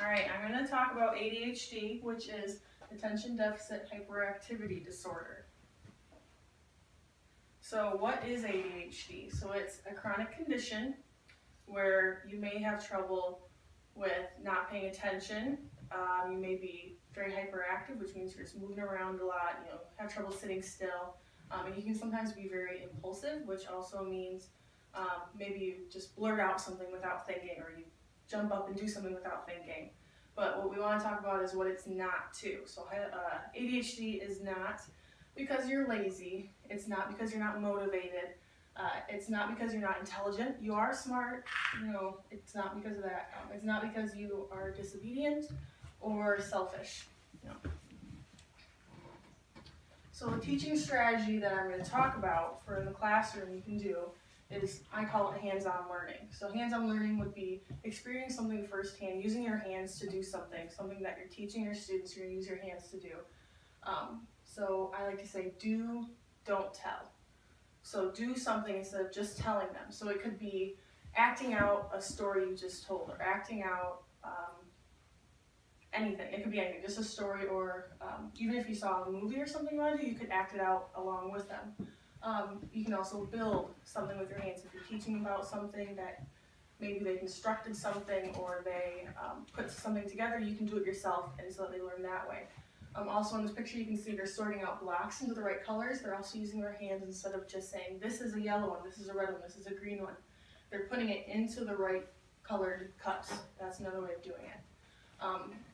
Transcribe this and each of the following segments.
Alright, I'm going to talk about ADHD, which is Attention Deficit Hyperactivity Disorder. So what is ADHD? So it's a chronic condition where you may have trouble with not paying attention. You may be very hyperactive, which means you're just moving around a lot, have trouble sitting still. And you can sometimes be very impulsive, which also means maybe you just blurt out something without thinking, or you jump up and do something without thinking. But what we want to talk about is what it's not too. So ADHD is not because you're lazy. It's not because you're not motivated. It's not because you're not intelligent. You are smart. It's not because of that. It's not because you are disobedient or selfish. So the teaching strategy that I'm going to talk about for in the classroom you can do is, I call it hands-on learning. So hands-on learning would be experiencing something firsthand, using your hands to do something that you're teaching your students, you're going to use your hands to do. So I like to say do, don't tell. So do something instead of just telling them. So it could be acting out a story you just told, or acting out anything. It could be anything, just a story, or even if you saw a movie or something you want to do, you could act it out along with them. You can also build something with your hands. If you're teaching about something that maybe they constructed something or they put something together, you can do it yourself, and so they learn that way. Also in this picture you can see they're sorting out blocks into the right colors. They're also using their hands instead of just saying this is a yellow one, this is a red one, this is a green one. They're putting it into the right colored cups. That's another way of doing it.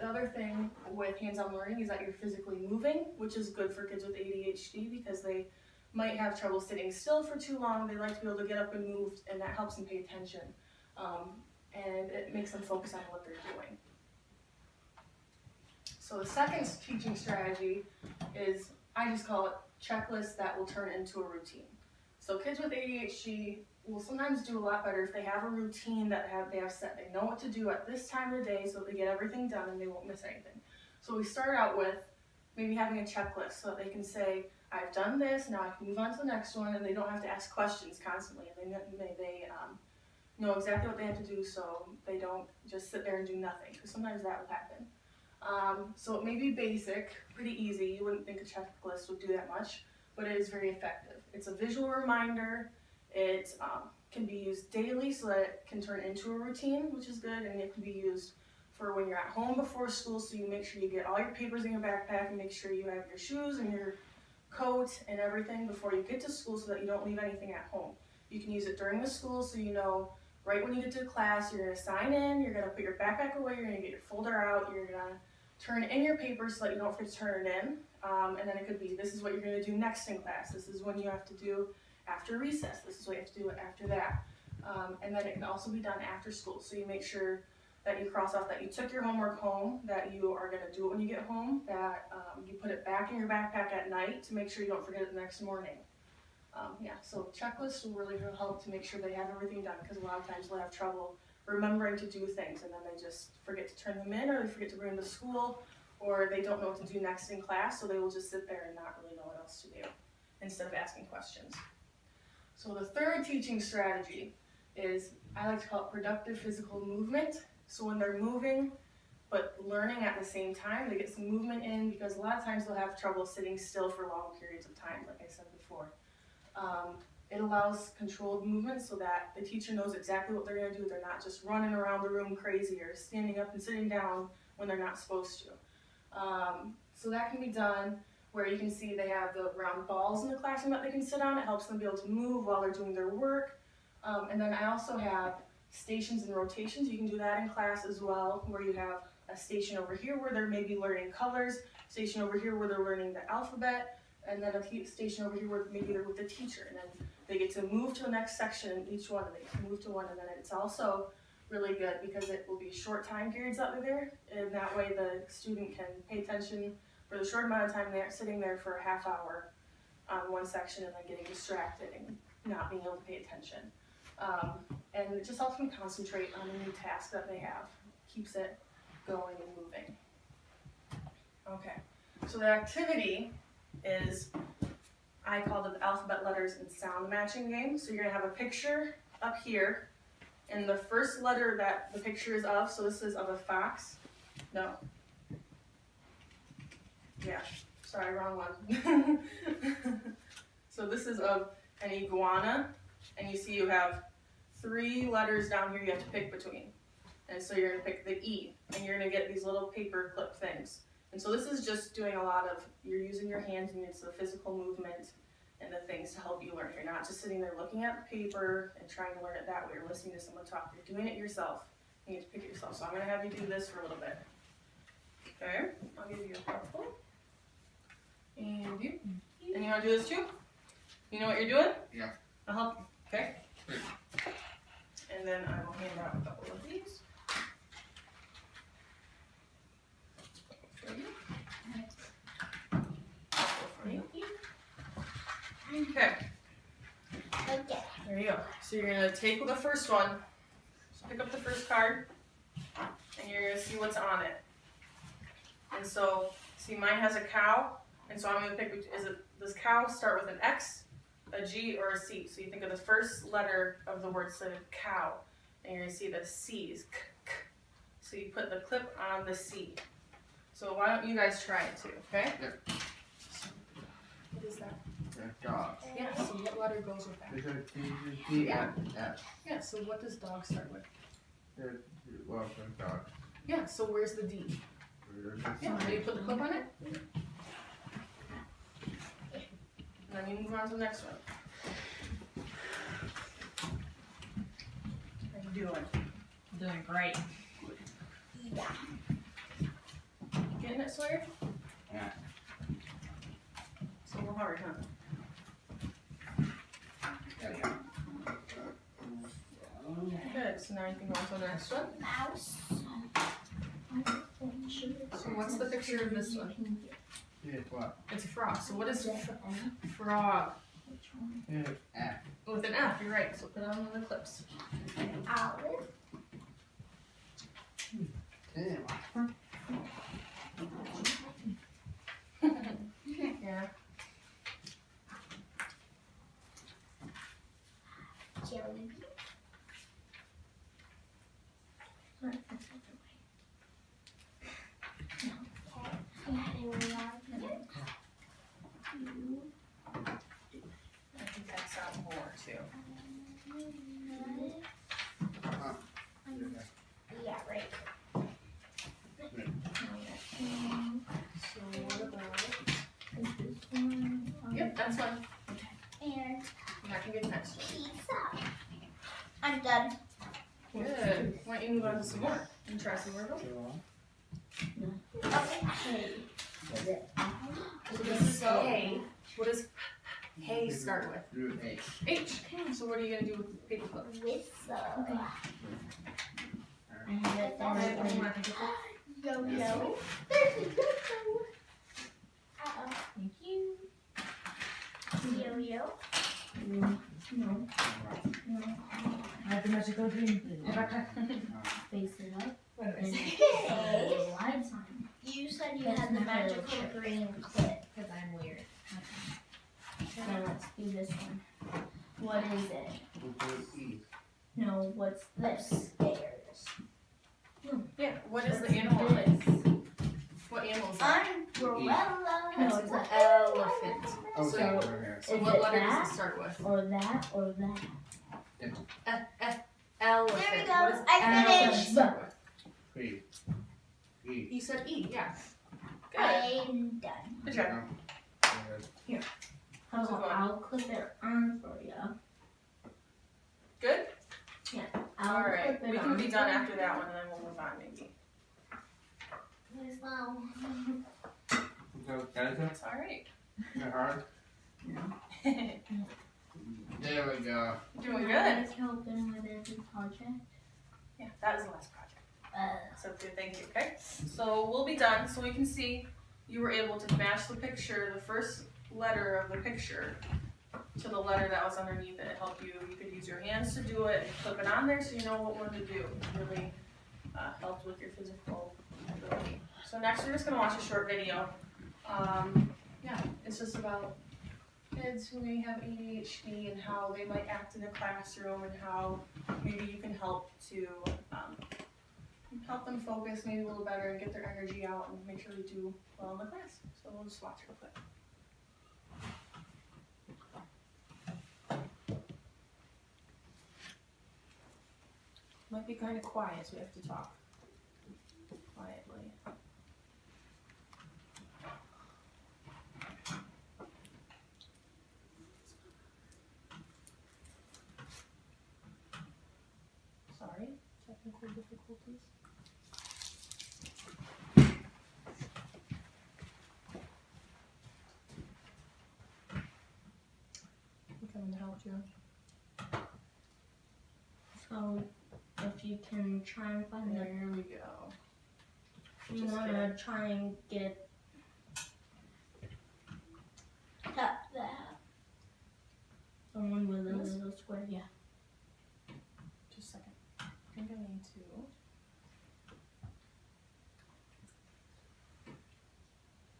The other thing with hands-on learning is that you're physically moving, which is good for kids with ADHD because they might have trouble sitting still for too long. They like to be able to get up and move, and that helps them pay attention. And it makes them focus on what they're doing. So the second teaching strategy is, I just call it checklists that will turn into a routine. So kids with ADHD will sometimes do a lot better if they have a routine that they have set. They know what to do at this time of the day so they get everything done and they won't miss anything. So we start out with maybe having a checklist so that they can say, I've done this, now I can move on to the next one, and they don't have to ask questions constantly. And they know exactly what they have to do so they don't just sit there and do nothing, because sometimes that will happen. So it may be basic, pretty easy. You wouldn't think a checklist would do that much, but it is very effective. It's a visual reminder. It can be used daily so that it can turn into a routine, which is good, and it can be used for when you're at home before school, so you make sure you get all your papers in your backpack and make sure you have your shoes and your coat and everything before you get to school so that you don't leave anything at home. You can use it during the school so you know right when you get to class you're going to sign in, you're going to put your backpack away, you're going to get your folder out, you're going to turn in your papers so that you don't forget to turn it in. And then it could be, this is what you're going to do next in class, this is when you have to do after recess, this is what you have to do after that. And then it can also be done after school, so you make sure that you cross off that you took your homework home, that you are going to do it when you get home, that you put it back in your backpack at night to make sure you don't forget it the next morning. So checklists will really help to make sure they have everything done, because a lot of times they'll have trouble remembering to do things, and then they just forget to turn them in, or they forget to bring them to school, or they don't know what to do next in class, so they will just sit there and not really know what else to do instead of asking questions. So the third teaching strategy is, I like to call it productive physical movement. So when they're moving but learning at the same time, they get some movement in, because a lot of times they'll have trouble sitting still for long periods of time, like I said before. It allows controlled movement so that the teacher knows exactly what they're going to do. They're not just running around the room crazy or standing up and sitting down when they're not supposed to. So that can be done where you can see they have the round balls in the classroom that they can sit on. It helps them be able to move while they're doing their work. And then I also have stations and rotations. You can do that in class as well, where you have a station over here where they're maybe learning colors, station over here where they're learning the alphabet, and then a station over here where maybe they're with the teacher, and then they get to move to the next section in each one, and they can move to one, and then it's also really good because it will be short time periods that they're there, and that way the student can pay attention for the short amount of time they're sitting there for a half hour on one section and then getting distracted and not being able to pay attention. And it just helps them concentrate on the new task that they have. Keeps it going and moving. Okay, so the activity is, I call it the alphabet letters and sound matching game. So you're going to have a picture up here, and the first letter that the picture is of, so this is of a fox, No. Yeah, sorry, wrong one. So this is of an iguana, and you see you have 3 letters down here you have to pick between. And so you're gonna pick the E, and you're gonna get these little paper clip things. And so this is just doing a lot of, you're using your hands and it's the physical movement and the things to help you learn. You're not just sitting there looking at the paper and trying to learn it that way or listening to someone talk. You're doing it yourself. You need to pick it yourself. So I'm gonna have you do this for a little bit. Okay, I'll give you a pencil. And you. And you wanna do this too? You know what you're doing? Yeah. I'll help you, okay? And then I will hand out a couple of these. For you. For you. Okay. Okay. There you go. So you're gonna take the first one, so pick up the first card, and you're gonna see what's on it. And so, see mine has a cow, and so I'm gonna pick, does cow start with an X, a G, or a C? So you think of the first letter of the word, so cow, and you're gonna see the C's, k, k. So you put the clip on the C. So why don't you guys try it too, okay? Yep. What is that? Dog. Yeah, so what letter goes with that? Is it T, Yeah. F? Yeah, so what does dog start with? Well, dog. Yeah, so where's the D? Yeah, do you put the clip on it? And then you move on to the next one. How you doing? I'm doing great. Yeah. Getting it, Sawyer? Yeah. It's a little hard, huh? Yeah. Good, so now you can go on to the next one. Mouse. So what's the picture of this one? Yeah, what? It's a frog. So what is frog? Yeah, F. With an F, you're right. So put on one of the clips. Olive. Yeah. Yeah. Jelly bean. I think that's out more too. Yeah, right. So what about? Yep, that's one. And I can get the next one. pizza. I'm done. Good. Why don't you move on to some more? You try some more. Okay. So this is hay. What does hay start with? Root H. H. So what are you gonna do with the paper clip? Whistle. Yo-yo. There's a yo-yo. Uh-oh. Thank you. Yo-yo. No. I have the magical dream. Face it up. And Hey. lights on. You said you That's had the not how it magical works. green clip. Because I'm weird. So let's do this one. What is it? E. No, what's this? Stairs. Yeah. What is the animal? What animal is that? Umbrella. No, it's an elephant. Oh, So- so, over here. So Is what it letter that? does it start with? Or that, or that. Elephant. There we go. What does I elephant finished. start with? P. E. You said E. Yeah. Good. I'm done. Good job. Hold So on, go on. I'll clip it on for you. Good. I'll All right. clip it We on can be done for after you. that one, and then we'll move on maybe. Wow. So, that is it? That's all right. Is it hard? There we go. Doing good. Can I help him with every project? Yeah, that was the last project. Uh, So good, thank you. Okay. So we'll be done. So we can see you were able to match the picture, the first letter of the picture, to the letter that was underneath it. It helped you. You could use your hands to do it and clip it on there so you know what one to do. It really helped with your physical ability. So next we're just gonna watch a short video. Yeah, it's just about kids who may have ADHD and how they might act in a classroom and how maybe you can help to help them focus maybe a little better and get their energy out and make sure they do well in the class. So we'll just watch real quick. Might be kind of quiet, so we have to talk quietly. Sorry, technical difficulties. I'm coming to help you. So if you can try and find the, There we go. you Just wanna try and get tap that. The one with the This? little square, yeah. Just a second. I think I need to.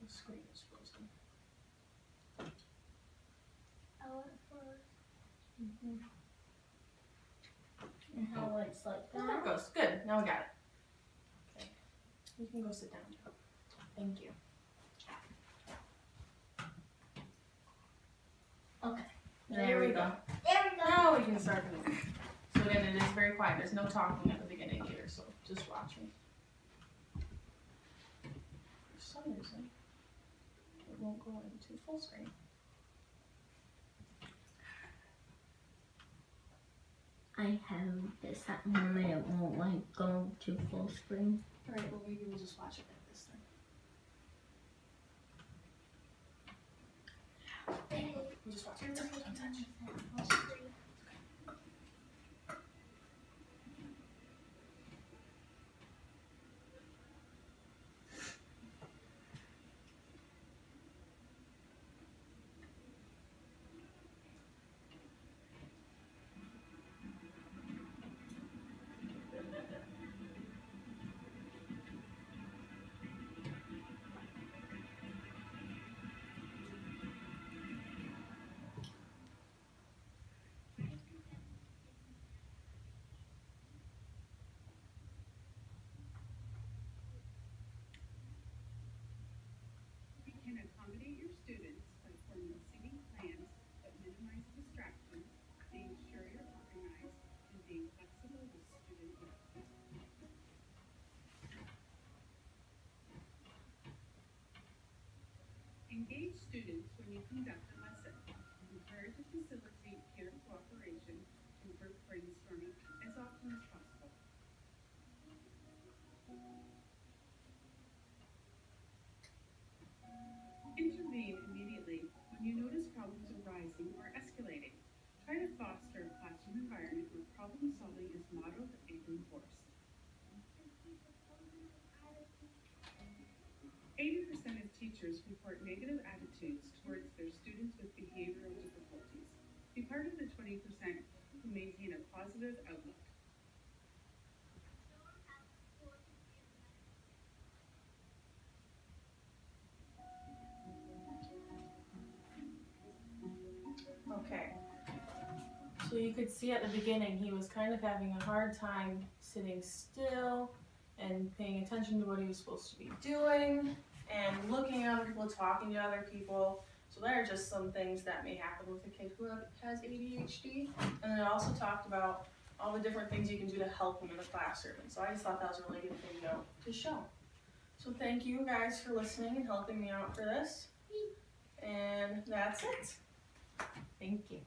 The screen is frozen. I went first. And how it's like Oh, there that. it goes. Good. Now we got it. Okay. You can go sit down. Thank you. Okay. There we go. There we go. Now we can start moving. So again, it is very quiet. There's no talking at the beginning either, so just watch me. For some reason, it won't go into full screen. I have this at moment, it won't like go to full screen. Alright, well maybe we'll just watch it like this then. We'll just watch it. Don't touch. We can accommodate your students by formulating plans that minimize distractions, being sure you're organized, and being flexible with student needs. Engage students when you conduct a lesson. Encourage and facilitate peer cooperation and group brainstorming as often as possible. Intervene immediately when you notice problems arising or escalating. Try to foster a classroom environment where problem solving is modeled and enforced. 80% of teachers report negative attitudes towards their students with behavioral difficulties. Be part of the 20% who maintain a positive outlook. Okay. So you could see at the beginning he was kind of having a hard time sitting still and paying attention to what he was supposed to be doing and looking at other people, talking to other people. So there are just some things that may happen with a kid who has ADHD. And then it also talked about all the different things you can do to help him in the classroom. And so I just thought that was a really good video to show. So thank you guys for listening and helping me out for this. And that's it. Thank you.